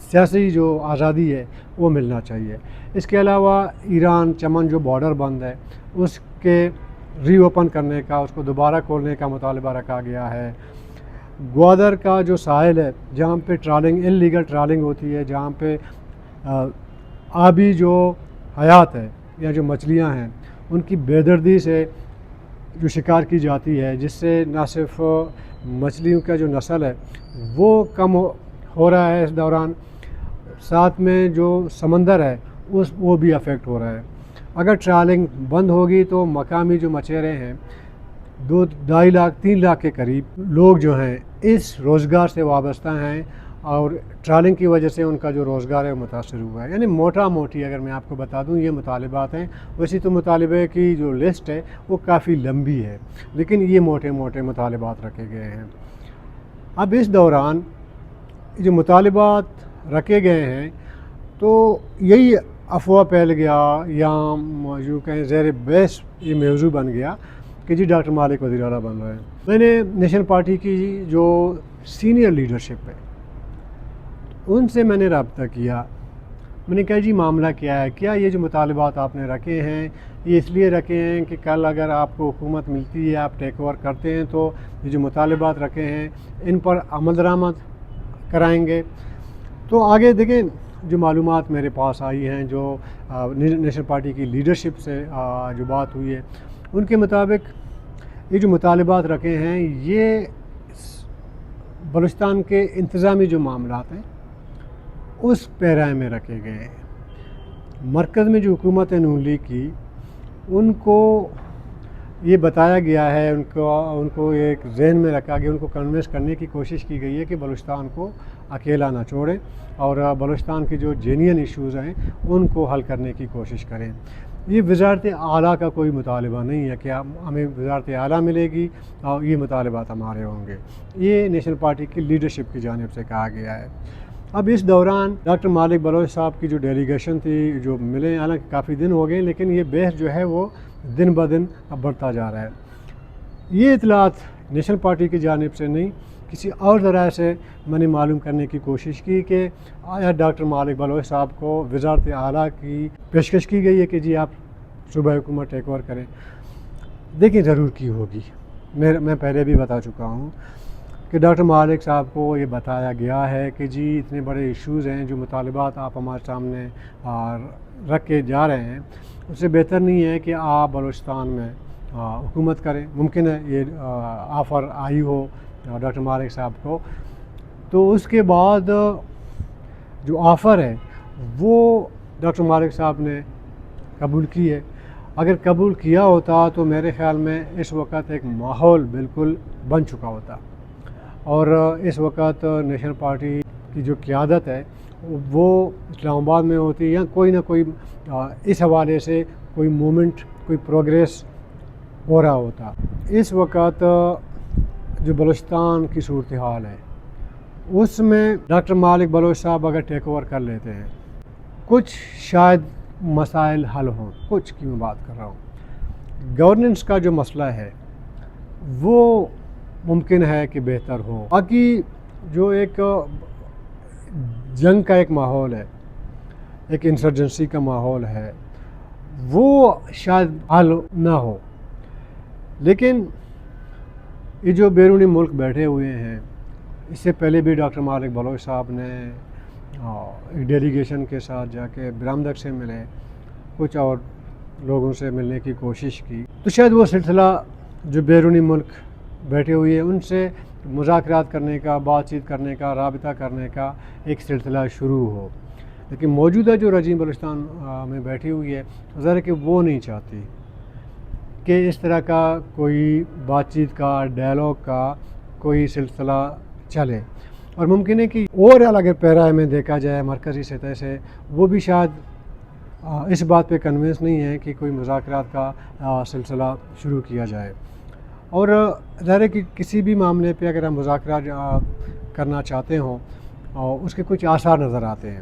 سیاسی جو آزادی ہے وہ ملنا چاہیے۔ اس کے علاوہ ایران چمن جو بارڈر بند ہے اس کے ری اوپن کرنے کا، اس کو دوبارہ کھولنے کا مطالبہ رکھا گیا ہے۔ گوادر کا جو ساحل ہے جہاں پہ ٹرالنگ انلیگل ٹرالنگ ہوتی ہے، جہاں پہ آبی جو حیات ہے یا جو مچھلیاں ہیں ان کی بے دردی سے جو شکار کی جاتی ہے، جس سے نہ صرف مچھلیوں کا جو نسل ہے وہ کم ہو رہا ہے اس دوران، ساتھ میں جو سمندر ہے وہ بھی افیکٹ ہو رہا ہے۔ اگر ٹرالنگ بند ہوگی تو مقامی جو مچھیرے ہیں 2-2.5 لاکھ 3 لاکھ کے قریب لوگ جو ہیں اس روزگار سے وابستہ ہیں، اور ٹرالنگ کی وجہ سے ان کا جو روزگار ہے وہ متاثر ہوا ہے۔ یعنی موٹا موٹی اگر میں آپ کو بتا دوں یہ مطالبات ہیں، ویسے تو مطالبے کی جو لسٹ ہے وہ کافی لمبی ہے، لیکن یہ موٹے موٹے مطالبات رکھے گئے ہیں۔ اب اس دوران جو مطالبات رکھے گئے ہیں تو یہی افواہ پھیل گیا یا یوں کہیں زیر بحث یہ موضوع بن گیا کہ جی ڈاکٹر مالک وزیر اعلیٰ بن رہے ہیں۔ میں نے نیشنل پارٹی کی جو سینئر لیڈرشپ ہے ان سے میں نے رابطہ کیا، میں نے کہا جی معاملہ کیا ہے، کیا یہ جو مطالبات آپ نے رکھے ہیں یہ اس لیے رکھے ہیں کہ کل اگر آپ کو حکومت ملتی ہے آپ ٹیک اوور کرتے ہیں تو یہ جو مطالبات رکھے ہیں ان پر عمل درآمد کرائیں گے؟ تو آگے دیکھیں جو معلومات میرے پاس آئی ہیں، جو نیشنل پارٹی کی لیڈرشپ سے جو بات ہوئی ہے ان کے مطابق یہ جو مطالبات رکھے ہیں یہ بلوچستان کے انتظامی جو معاملات ہیں اس پیرائے میں رکھے گئے ہیں۔ مرکز میں جو حکومت نون لیگ کی ان کو یہ بتایا گیا ہے، ان کو ایک ذہن میں رکھا گیا، ان کو کنونس کرنے کی کوشش کی گئی ہے کہ بلوچستان کو اکیلا نہ چھوڑیں اور بلوچستان کی جو جینین ایشوز ہیں ان کو حل کرنے کی کوشش کریں۔ یہ وزارت اعلیٰ کا کوئی مطالبہ نہیں ہے کہ ہمیں وزارت اعلیٰ ملے گی اور یہ مطالبات ہمارے ہوں گے، یہ نیشنل پارٹی کی لیڈرشپ کی جانب سے کہا گیا ہے۔ اب اس دوران ڈاکٹر مالک بلوچ صاحب کی جو ڈیلیگیشن تھی جو ملے، حالانکہ کافی دن ہو گئے لیکن یہ بحث جو ہے وہ دن بدن اب بڑھتا جا رہا ہے۔ یہ اطلاعات نیشنل پارٹی کی جانب سے نہیں کسی اور ذرائع سے میں نے معلوم کرنے کی کوشش کی کہ آیا ڈاکٹر مالک بلوچ صاحب کو وزارت اعلیٰ کی پیشکش کی گئی ہے کہ جی آپ صوبہ حکومت ٹیک اوور کریں؟ دیکھیں ضرور کی ہوگی، میں پہلے بھی بتا چکا ہوں کہ ڈاکٹر مالک صاحب کو یہ بتایا گیا ہے کہ جی اتنے بڑے ایشوز ہیں، جو مطالبات آپ ہمارے سامنے رکھ کے جا رہے ہیں اس سے بہتر نہیں ہے کہ آپ بلوچستان میں حکومت کریں۔ ممکن ہے یہ آفر آئی ہو ڈاکٹر مالک صاحب کو، تو اس کے بعد جو آفر ہے وہ ڈاکٹر مالک صاحب نے قبول کی ہے۔ اگر قبول کیا ہوتا تو میرے خیال میں اس وقت ایک ماحول بالکل بن چکا ہوتا، اور اس وقت نیشنل پارٹی کی جو قیادت ہے وہ اسلام آباد میں ہوتی یا کوئی نہ کوئی اس حوالے سے کوئی مومنٹ، کوئی پروگریس ہو رہا ہوتا۔ اس وقت جو بلوچستان کی صورتحال ہے اس میں ڈاکٹر مالک بلوچ صاحب اگر ٹیک اوور کر لیتے ہیں کچھ شاید مسائل حل ہوں، کچھ کی میں بات کر رہا ہوں۔ گورننس کا جو مسئلہ ہے وہ ممکن ہے کہ بہتر ہو، باقی جو ایک جنگ کا ایک ماحول ہے، ایک انسرجنسی کا ماحول ہے، وہ شاید حل نہ ہو۔ لیکن یہ جو بیرونی ملک بیٹھے ہوئے ہیں، اس سے پہلے بھی ڈاکٹر مالک بلوچ صاحب نے ایک ڈیلیگیشن کے ساتھ جا کے برامدک سے ملے، کچھ اور لوگوں سے ملنے کی کوشش کی، تو شاید وہ سلسلہ جو بیرونی ملک بیٹھے ہوئے ہیں ان سے مذاکرات کرنے کا، بات چیت کرنے کا، رابطہ کرنے کا ایک سلسلہ شروع ہو۔ لیکن موجودہ جو رجیم بلوچستان میں بیٹھی ہوئی ہے ظاہر ہے کہ وہ نہیں چاہتی کہ اس طرح کا کوئی بات چیت کا، ڈائلاگ کا کوئی سلسلہ چلے، اور ممکن ہے کہ اوور آل اگر پیرائے میں دیکھا جائے مرکزی سطح سے وہ بھی شاید اس بات پہ کنونس نہیں ہے کہ کوئی مذاکرات کا سلسلہ شروع کیا جائے۔ اور ظاہر ہے کہ کسی بھی معاملے پہ اگر ہم مذاکرات کرنا چاہتے ہوں اس کے کچھ آثار نظر آتے ہیں،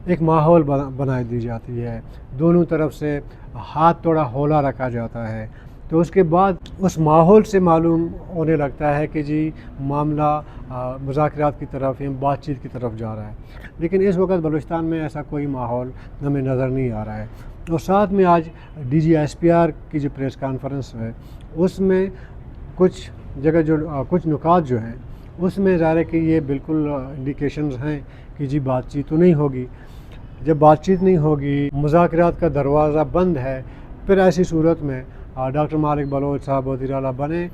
ایک ماحول بنا دی جاتی ہے، دونوں طرف سے ہاتھ توڑا ہولا رکھا جاتا ہے، تو اس کے بعد اس ماحول سے معلوم ہونے لگتا ہے کہ جی معاملہ مذاکرات کی طرف یا بات چیت کی طرف جا رہا ہے، لیکن اس وقت بلوچستان میں ایسا کوئی ماحول ہمیں نظر نہیں آ رہا ہے۔ اور ساتھ میں آج D G S P R کی جو پریس کانفرنس ہے اس میں کچھ جگہ کچھ نکات جو ہیں اس میں ظاہر ہے کہ یہ بالکل انڈیکیشنز ہیں کہ جی بات چیت تو نہیں ہوگی۔ جب بات چیت نہیں ہوگی، مذاکرات کا دروازہ بند ہے، پھر ایسی صورت میں ڈاکٹر مالک بلوچ صاحب وزیر اعلیٰ بنے،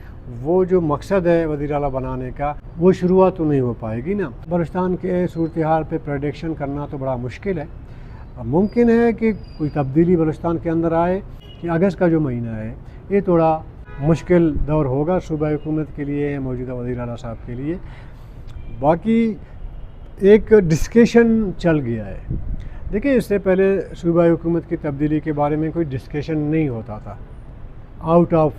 وہ جو مقصد ہے وزیر اعلیٰ بنانے کا وہ شروعات تو نہیں ہو پائے گی نا۔ بلوچستان کے صورتحال پہ پریڈکشن کرنا تو بڑا مشکل ہے۔ ممکن ہے کہ کوئی تبدیلی بلوچستان کے اندر آئے کہ اگست کا جو مہینہ ہے یہ تھوڑا مشکل دور ہوگا صوبائی حکومت کے لیے، موجودہ وزیر اعلیٰ صاحب کے لیے۔ باقی ایک ڈسکشن چل گیا ہے۔ دیکھیں اس سے پہلے صوبائی حکومت کی تبدیلی کے بارے میں کوئی ڈسکشن نہیں ہوتا تھا، آؤٹ آف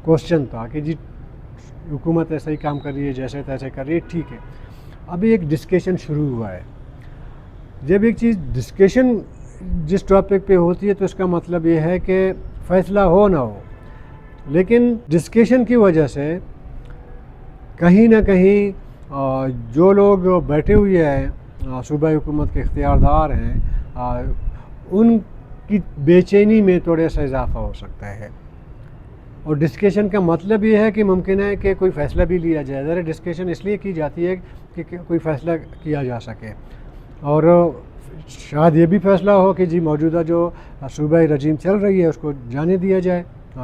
کوسچن تھا کہ جی حکومت ایسا ہی کام کر رہی ہے، جیسے تیسے کر رہی ہے، ٹھیک ہے۔ ابھی ایک ڈسکشن شروع ہوا ہے۔ جب ایک چیز ڈسکشن جس ٹاپک پہ ہوتی ہے تو اس کا مطلب یہ ہے کہ فیصلہ ہو نہ ہو، لیکن ڈسکشن کی وجہ سے کہیں نہ کہیں جو لوگ بیٹھے ہوئے ہیں صوبائی حکومت کے اختیاردار ہیں ان کی بے چینی میں تھوڑا سا اضافہ ہو سکتا ہے۔ اور ڈسکشن کا مطلب یہ ہے کہ ممکن ہے کہ کوئی فیصلہ بھی لیا جائے۔ ذرا ڈسکشن اس لیے کی جاتی ہے کہ کوئی فیصلہ کیا جا سکے، اور شاید یہ بھی فیصلہ ہو کہ جی موجودہ جو صوبائی رجیم چل رہی ہے اس کو جانے دیا جائے،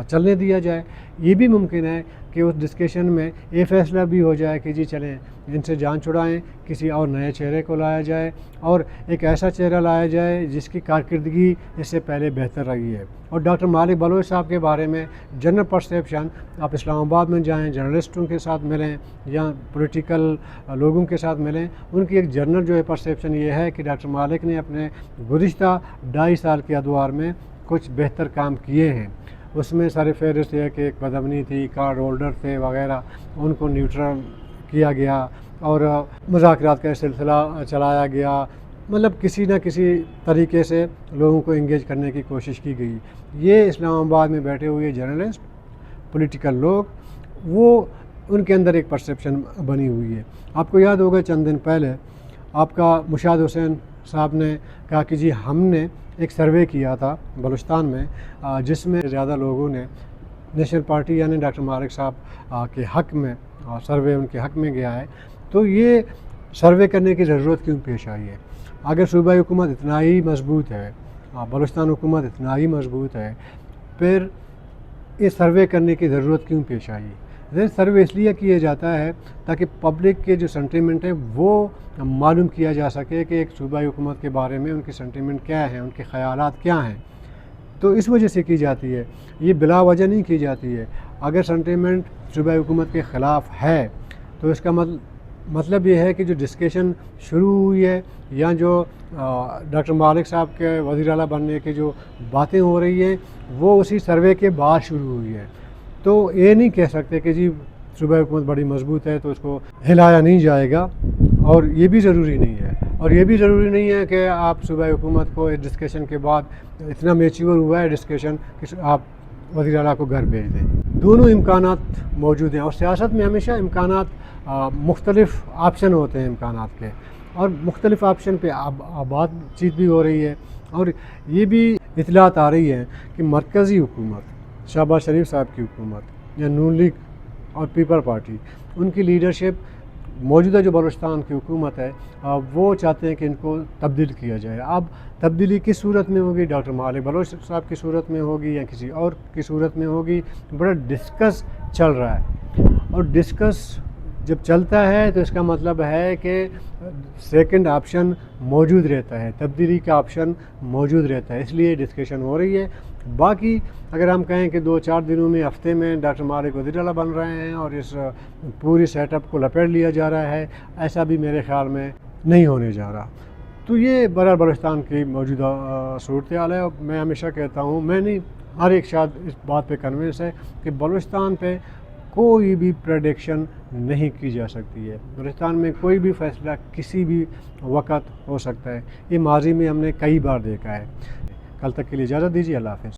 چلنے دیا جائے۔ یہ بھی ممکن ہے کہ اس ڈسکشن میں یہ فیصلہ بھی ہو جائے کہ جی چلیں ان سے جان چھڑائیں، کسی اور نئے چہرے کو لایا جائے اور ایک ایسا چہرہ لایا جائے جس کی کارکردگی اس سے پہلے بہتر رہی ہے۔ اور ڈاکٹر مالک بلوچ صاحب کے بارے میں جنرل پرسیپشن، آپ اسلام آباد میں جائیں، جرنلسٹوں کے ساتھ ملیں یا پولیٹیکل لوگوں کے ساتھ ملیں، ان کی ایک جنرل جو ہے پرسیپشن یہ ہے کہ ڈاکٹر مالک نے اپنے گزشتہ 2.5 سال کے ادوار میں کچھ بہتر کام کیے ہیں۔ اس میں سر فہرست ہے کہ ایک بدامنی تھی، کارڈ ہولڈر تھے وغیرہ، ان کو نیوٹرل کیا گیا اور مذاکرات کا سلسلہ چلایا گیا، مطلب کسی نہ کسی طریقے سے لوگوں کو انگیج کرنے کی کوشش کی گئی۔ یہ اسلام آباد میں بیٹھے ہوئے جرنلسٹ، پولیٹیکل لوگ، وہ ان کے اندر ایک پرسیپشن بنی ہوئی ہے۔ آپ کو یاد ہوگا چند دن پہلے آپ کا مشاد حسین صاحب نے کہا کہ جی ہم نے ایک سروے کیا تھا بلوچستان میں جس میں زیادہ لوگوں نے نیشنل پارٹی یعنی ڈاکٹر مالک صاحب کے حق میں سروے ان کے حق میں گیا ہے۔ تو یہ سروے کرنے کی ضرورت کیوں پیش آئی ہے؟ اگر صوبائی حکومت اتنا ہی مضبوط ہے، بلوچستان حکومت اتنا ہی مضبوط ہے، پھر یہ سروے کرنے کی ضرورت کیوں پیش آئی؟ سروے اس لیے کیا جاتا ہے تاکہ پبلک کے جو سنٹیمنٹ ہیں وہ معلوم کیا جا سکے کہ ایک صوبائی حکومت کے بارے میں ان کی سنٹیمنٹ کیا ہیں، ان کے خیالات کیا ہیں۔ تو اس وجہ سے کی جاتی ہے، یہ بلا وجہ نہیں کی جاتی ہے۔ اگر سنٹیمنٹ صوبائی حکومت کے خلاف ہے تو اس کا مطلب یہ ہے کہ جو ڈسکشن شروع ہوئی ہے یا جو ڈاکٹر مالک صاحب کے وزیر اعلیٰ بننے کی جو باتیں ہو رہی ہیں وہ اسی سروے کے بعد شروع ہوئی ہے۔ تو یہ نہیں کہہ سکتے کہ جی صوبائی حکومت بڑی مضبوط ہے تو اس کو ہلایا نہیں جائے گا، اور یہ بھی ضروری نہیں ہے۔ اور یہ بھی ضروری نہیں ہے کہ آپ صوبائی حکومت کو اس ڈسکشن کے بعد اتنا میچور ہوا ہے ڈسکشن کہ آپ وزیر اعلیٰ کو گھر بھیج دیں۔ دونوں امکانات موجود ہیں، اور سیاست میں ہمیشہ امکانات مختلف آپشن ہوتے ہیں امکانات کے، اور مختلف آپشن پہ بات چیت بھی ہو رہی ہے۔ اور یہ بھی اطلاعات آ رہی ہے کہ مرکزی حکومت، شہباز شریف صاحب کی حکومت یا نون لیگ اور پیپل پارٹی، ان کی لیڈرشپ موجودہ جو بلوچستان کی حکومت ہے وہ چاہتے ہیں کہ ان کو تبدیل کیا جائے۔ اب تبدیلی کس صورت میں ہوگی؟ ڈاکٹر مالک بلوچ صاحب کی صورت میں ہوگی یا کسی اور کی صورت میں ہوگی؟ بڑا ڈسکس چل رہا ہے، اور ڈسکس جب چلتا ہے تو اس کا مطلب ہے کہ سیکنڈ آپشن موجود رہتا ہے، تبدیلی کا آپشن موجود رہتا ہے، اس لیے ڈسکشن ہو رہی ہے۔ باقی اگر ہم کہیں کہ 2-4 دنوں میں، ہفتے میں ڈاکٹر مالک وزیر اعلیٰ بن رہے ہیں اور اس پوری سیٹ اپ کو لپیٹ لیا جا رہا ہے، ایسا بھی میرے خیال میں نہیں ہونے جا رہا۔ تو یہ برحال بلوچستان کی موجودہ صورتحال ہے۔ اور میں ہمیشہ کہتا ہوں، میں نہیں، ہر ایک شاید اس بات پہ کنونس ہے کہ بلوچستان پہ کوئی بھی پریڈکشن نہیں کی جا سکتی ہے۔ بلوچستان میں کوئی بھی فیصلہ کسی بھی وقت ہو سکتا ہے، یہ ماضی میں ہم نے کئی بار دیکھا ہے۔ کل تک کے لیے اجازت دیجیے، اللہ حافظ۔